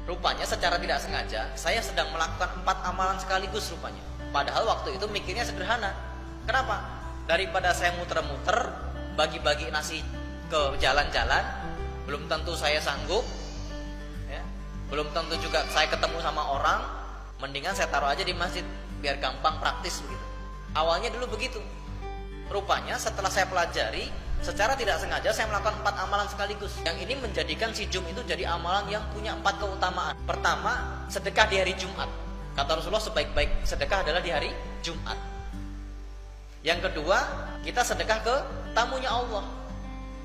Rupanya secara tidak sengaja saya sedang melakukan 4 amalan sekaligus rupanya. Padahal waktu itu mikirnya sederhana. Kenapa? Daripada saya muter-muter bagi-bagi nasi ke jalan-jalan, belum tentu saya sanggup ya. Belum tentu juga saya ketemu sama orang. Mendingan saya taruh aja di masjid biar gampang, praktis begitu. Awalnya dulu begitu. Rupanya setelah saya pelajari, secara tidak sengaja saya melakukan 4 amalan sekaligus. Yang ini menjadikan si Jum itu jadi amalan yang punya 4 keutamaan. Pertama, sedekah di hari Jumat. Kata Rasulullah, sebaik-baik sedekah adalah di hari Jumat. Yang kedua, kita sedekah ke tamunya Allah.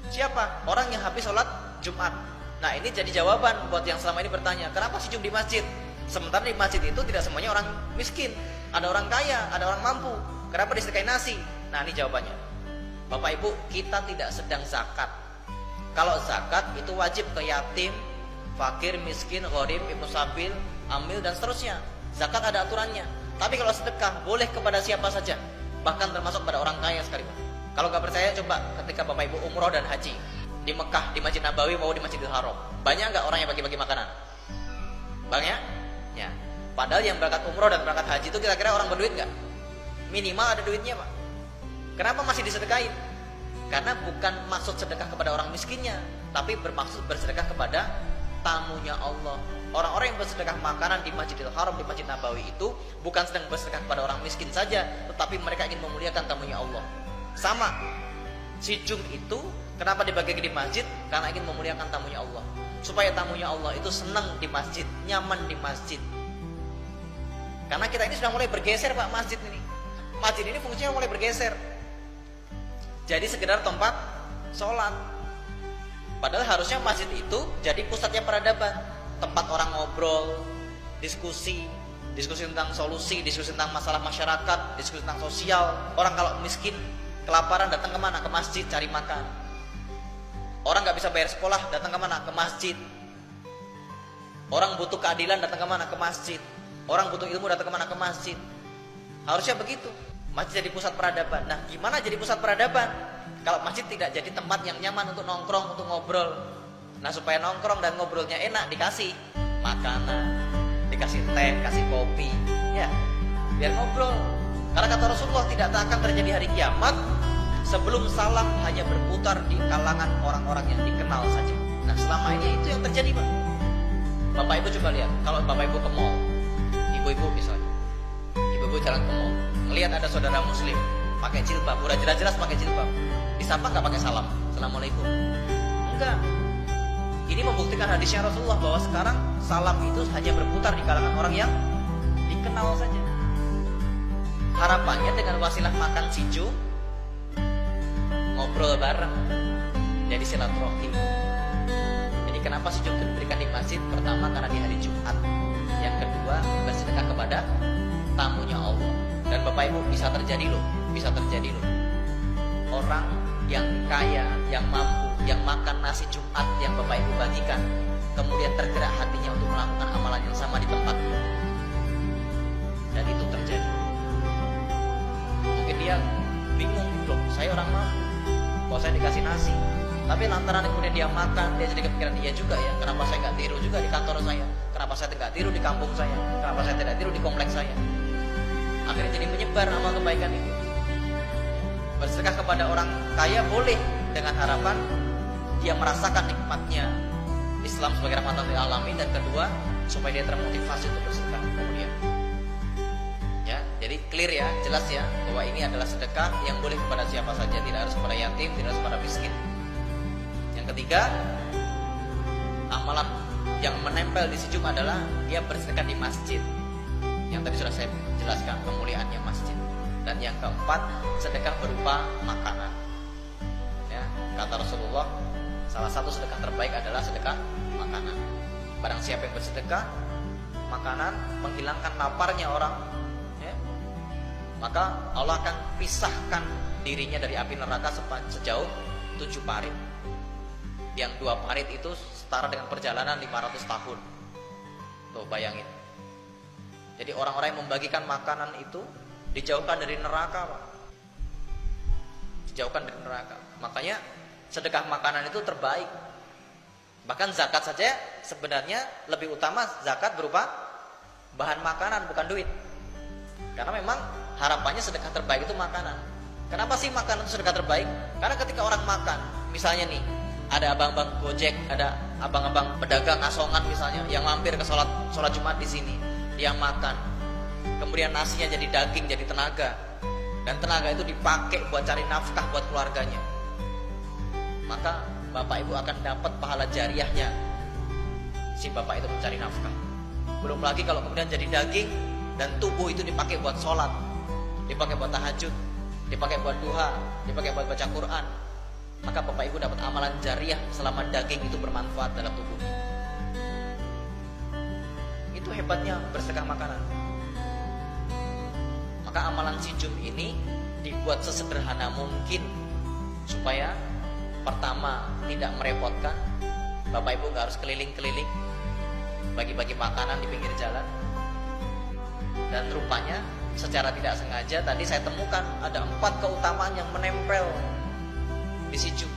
Siapa? Orang yang habis sholat Jumat. Nah, ini jadi jawaban buat yang selama ini bertanya, kenapa si Jum di masjid? Sementara di masjid itu tidak semuanya orang miskin. Ada orang kaya, ada orang mampu. Kenapa disedekain nasi? Nah, ini jawabannya. Bapak Ibu, kita tidak sedang zakat. Kalau zakat itu wajib ke yatim, fakir, miskin, gharib, ibnu sabil, amil, dan seterusnya. Zakat ada aturannya. Tapi kalau sedekah boleh kepada siapa saja, bahkan termasuk pada orang kaya sekalipun. Kalau nggak percaya, coba ketika Bapak Ibu umroh dan haji di Mekah, di Masjid Nabawi maupun di Masjidil Haram, banyak nggak orang yang bagi-bagi makanan? Banyak? Ya. Padahal yang berangkat umroh dan berangkat haji itu kira-kira orang berduit nggak? Minimal ada duitnya, Pak. Kenapa masih disedekain? Karena bukan maksud sedekah kepada orang miskinnya, tapi bermaksud bersedekah kepada tamunya Allah. Orang-orang yang bersedekah makanan di Masjidil Haram, di Masjid Nabawi itu bukan sedang bersedekah kepada orang miskin saja, tetapi mereka ingin memuliakan tamunya Allah. Sama, si Jum itu kenapa dibagi di masjid? Karena ingin memuliakan tamunya Allah, supaya tamunya Allah itu senang di masjid, nyaman di masjid. Karena kita ini sudah mulai bergeser, Pak, masjid ini. Masjid ini fungsinya mulai bergeser. Jadi sekedar tempat sholat. Padahal harusnya masjid itu jadi pusatnya peradaban, tempat orang ngobrol, diskusi tentang solusi, diskusi tentang masalah masyarakat, diskusi tentang sosial. Orang kalau miskin, kelaparan, datang kemana? Ke masjid cari makan. Orang nggak bisa bayar sekolah, datang kemana? Ke masjid. Orang butuh keadilan, datang kemana? Ke masjid. Orang butuh ilmu, datang kemana? Ke masjid. Harusnya begitu. Masjid jadi pusat peradaban. Nah, gimana jadi pusat peradaban? Kalau masjid tidak jadi tempat yang nyaman untuk nongkrong, untuk ngobrol. Nah, supaya nongkrong dan ngobrolnya enak, dikasih makanan, dikasih teh, kasih kopi, ya, biar ngobrol. Karena kata Rasulullah, tidak akan terjadi hari kiamat sebelum salam hanya berputar di kalangan orang-orang yang dikenal saja. Nah, selama ini itu yang terjadi, Pak. Bapak Ibu coba lihat, kalau Bapak Ibu ke mall, ibu-ibu misalnya, ibu-ibu jalan ke mall, ngelihat ada saudara muslim pakai jilbab, udah jelas-jelas pakai jilbab, disapa nggak pakai salam, assalamualaikum? Enggak. Ini membuktikan hadisnya Rasulullah bahwa sekarang salam itu hanya berputar di kalangan orang yang dikenal saja. Harapannya dengan wasilah makan si Jum, ngobrol bareng, jadi silaturahim. Jadi kenapa si Jum itu diberikan di masjid? Pertama karena di hari Jumat, yang kedua bersedekah kepada tamunya Allah. Dan Bapak Ibu, bisa terjadi loh. Orang yang kaya, yang mampu, yang makan nasi Jumat yang Bapak Ibu bagikan, kemudian tergerak hatinya untuk melakukan amalan yang sama di tempatnya. Dan itu terjadi. Mungkin dia bingung, loh, saya orang mampu, kok saya dikasih nasi. Tapi lantaran kemudian dia makan, dia jadi kepikiran, iya juga ya, kenapa saya nggak tiru juga di kantor saya? Kenapa saya tidak tiru di kampung saya? Kenapa saya tidak tiru di kompleks saya? Akhirnya jadi menyebar amal kebaikan itu. Bersedekah kepada orang kaya boleh, dengan harapan dia merasakan nikmatnya Islam sebagai rahmatan lil alamin, dan kedua supaya dia termotivasi untuk bersedekah kemudian. Ya, jadi clear ya, jelas ya, bahwa ini adalah sedekah yang boleh kepada siapa saja, tidak harus kepada yatim, tidak harus kepada miskin. Yang ketiga, amalan yang menempel di sijum adalah dia bersedekah di masjid. Yang tadi sudah saya jelaskan kemuliaannya masjid. Dan yang keempat, sedekah berupa makanan. Ya, kata Rasulullah, salah satu sedekah terbaik adalah sedekah makanan. Barang siapa yang bersedekah makanan, menghilangkan laparnya orang, ya, maka Allah akan pisahkan dirinya dari api neraka sejauh 7 parit. Yang 2 parit itu setara dengan perjalanan 500 tahun. Tuh bayangin. Jadi orang-orang yang membagikan makanan itu dijauhkan dari neraka, Pak. Dijauhkan dari neraka. Makanya sedekah makanan itu terbaik. Bahkan zakat saja sebenarnya lebih utama zakat berupa bahan makanan, bukan duit. Karena memang harapannya sedekah terbaik itu makanan. Kenapa sih makanan itu sedekah terbaik? Karena ketika orang makan, misalnya nih, ada abang-abang Gojek, ada abang-abang pedagang asongan misalnya yang mampir ke sholat Jumat di sini, dia makan, kemudian nasinya jadi daging, jadi tenaga, dan tenaga itu dipakai buat cari nafkah buat keluarganya, maka bapak ibu akan dapat pahala jariahnya si bapak itu mencari nafkah. Belum lagi kalau kemudian jadi daging dan tubuh itu dipakai buat sholat, dipakai buat tahajud, dipakai buat duha, dipakai buat baca Quran, maka bapak ibu dapat amalan jariah selama daging itu bermanfaat dalam tubuhnya. Itu hebatnya bersedekah makanan. Maka amalan sijum ini dibuat sesederhana mungkin supaya pertama tidak merepotkan. Bapak ibu gak harus keliling-keliling bagi-bagi makanan di pinggir jalan. Dan rupanya secara tidak sengaja tadi saya temukan ada 4 keutamaan yang menempel di sijum.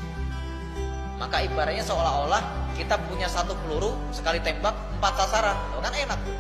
Maka ibaratnya seolah-olah kita punya 1 peluru sekali tembak 4 sasaran. Kan enak tuh.